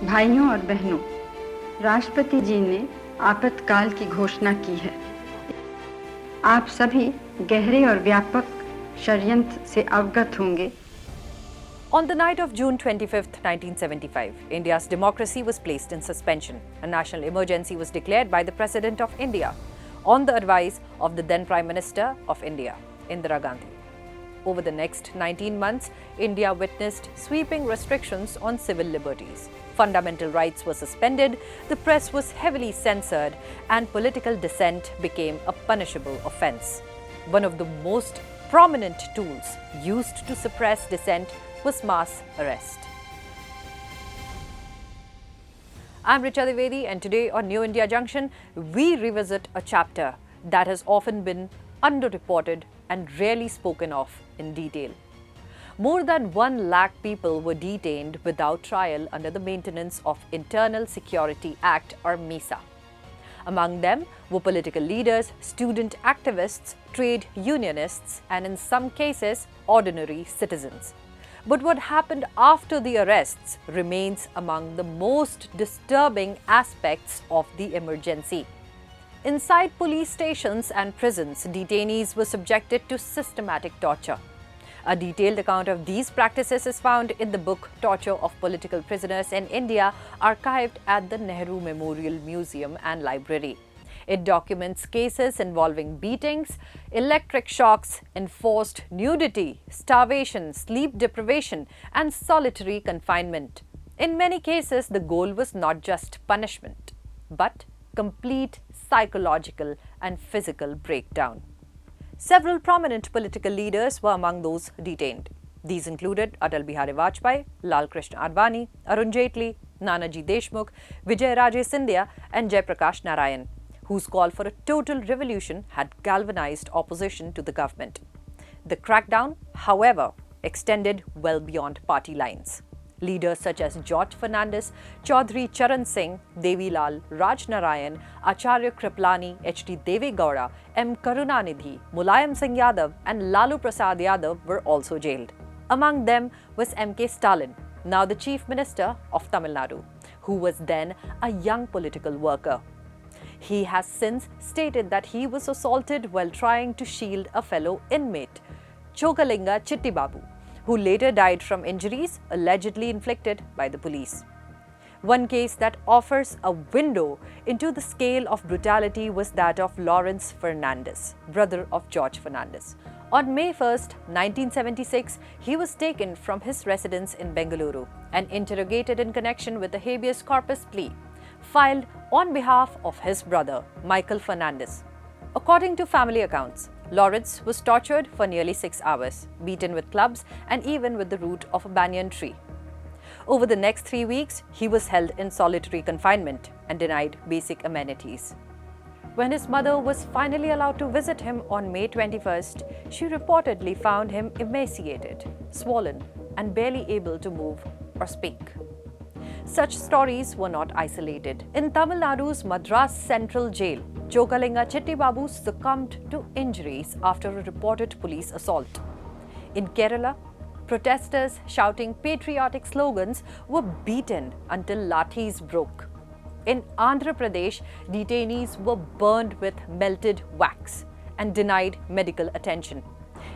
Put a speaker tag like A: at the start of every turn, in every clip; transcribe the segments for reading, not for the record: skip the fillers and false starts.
A: भाइयों और बहनों, राष्ट्रपति जी ने आपातकाल की घोषणा की है। आप सभी गहरे और व्यापक षड्यंत्र से अवगत होंगे।
B: On the night of June 25, 1975, India's democracy was placed in suspension. A national emergency was declared by the President of India on the advice of the then Prime Minister of India, Indira Gandhi. Over the next 19 months, India witnessed sweeping restrictions on civil liberties. Fundamental rights were suspended, the press was heavily censored, and political dissent became a punishable offence. One of the most prominent tools used to suppress dissent was mass arrest. I'm Richa Dwivedi, and today on New India Junction, we revisit a chapter that has often been underreported and rarely spoken of in detail. More than 1 lakh people were detained without trial under the Maintenance of Internal Security Act or MISA. Among them were political leaders, student activists, trade unionists, and in some cases, ordinary citizens. But what happened after the arrests remains among the most disturbing aspects of the emergency. Inside police stations and prisons, detainees were subjected to systematic torture. A detailed account of these practices is found in the book Torture of Political Prisoners in India, archived at the Nehru Memorial Museum and Library. It documents cases involving beatings, electric shocks, enforced nudity, starvation, sleep deprivation, and solitary confinement. In many cases, the goal was not just punishment, but complete psychological and physical breakdown. Several prominent political leaders were among those detained. These included Atal Bihari Vajpayee, Lal Krishna Advani, Arun Jaitley, Nanaji Deshmukh, Vijay Raje Scindia, and Jayaprakash Narayan, whose call for a total revolution had galvanized opposition to the government. The crackdown, however, extended well beyond party lines. Leaders such as George Fernandes, Chaudhry Charan Singh, Devilal, Raj Narayan, Acharya Kripalani, H.D. Deve Gowda, M. Karunanidhi, Mulayam Singh Yadav, and Lalu Prasad Yadav were also jailed. Among them was M.K. Stalin, now the Chief Minister of Tamil Nadu, who was then a young political worker. He has since stated that he was assaulted while trying to shield a fellow inmate, Chokalinga Chittibabu, who later died from injuries allegedly inflicted by the police. One case that offers a window into the scale of brutality was that of Lawrence Fernandes, brother of George Fernandes. On May 1, 1976, he was taken from his residence in Bengaluru and interrogated in connection with a habeas corpus plea filed on behalf of his brother, Michael Fernandes. According to family accounts, Lawrence was tortured for nearly 6 hours, beaten with clubs and even with the root of a banyan tree. Over the next 3 weeks, he was held in solitary confinement and denied basic amenities. When his mother was finally allowed to visit him on May 21st, she reportedly found him emaciated, swollen, and barely able to move or speak. Such stories were not isolated. In Tamil Nadu's Madras Central Jail, Chokalinga Chittibabu succumbed to injuries after a reported police assault. In Kerala, protesters shouting patriotic slogans were beaten until lathis broke. In Andhra Pradesh, detainees were burned with melted wax and denied medical attention.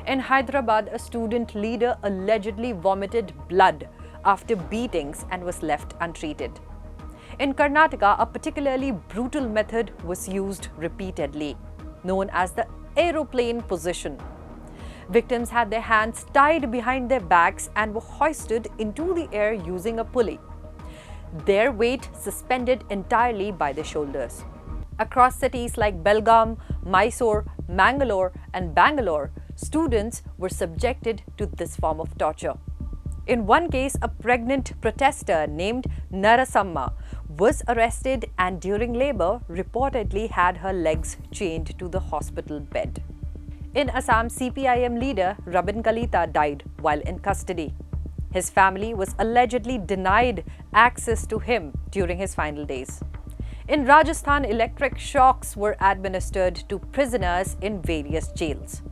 B: In Hyderabad, a student leader allegedly vomited blood after beatings and was left untreated. In Karnataka, a particularly brutal method was used repeatedly, known as the aeroplane position. Victims had their hands tied behind their backs and were hoisted into the air using a pulley, their weight suspended entirely by their shoulders. Across cities like Belgaum, Mysore, Mangalore, and Bangalore, students were subjected to this form of torture. In one case, a pregnant protester named Narasamma was arrested and during labor reportedly had her legs chained to the hospital bed. In Assam, CPIM leader Rabin Kalita died while in custody. His family was allegedly denied access to him during his final days. In Rajasthan, electric shocks were administered to prisoners in various jails.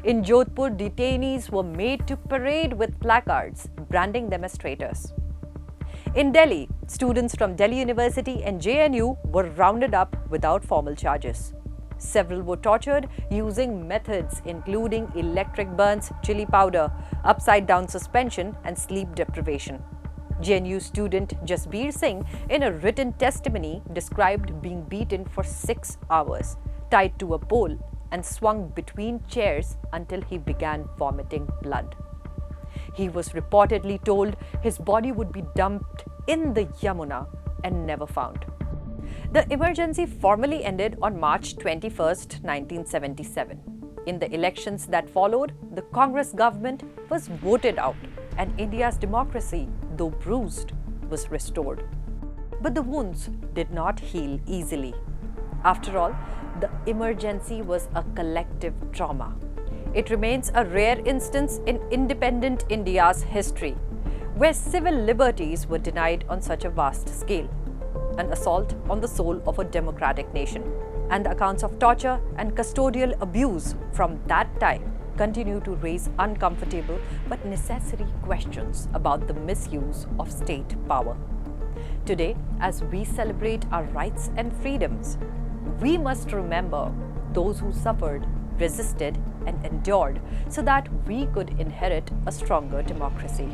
B: In Jodhpur, detainees were made to parade with placards, branding them as traitors. In Delhi, Students from Delhi University and JNU were rounded up without formal charges. Several were tortured using methods including electric burns, chili powder, upside-down suspension and sleep deprivation. JNU student Jasbir Singh, in a written testimony, described being beaten for 6 hours, tied to a pole and swung between chairs until he began vomiting blood. He was reportedly told his body would be dumped in the Yamuna and never found. The emergency formally ended on March 21, 1977. In the elections that followed, the Congress government was voted out and India's democracy, though bruised, was restored. But the wounds did not heal easily. After all, the emergency was a collective trauma. It remains a rare instance in independent India's history, where civil liberties were denied on such a vast scale. An assault on the soul of a democratic nation. And the accounts of torture and custodial abuse from that time continue to raise uncomfortable but necessary questions about the misuse of state power. Today, as we celebrate our rights and freedoms, we must remember those who suffered, resisted, and endured so that we could inherit a stronger democracy.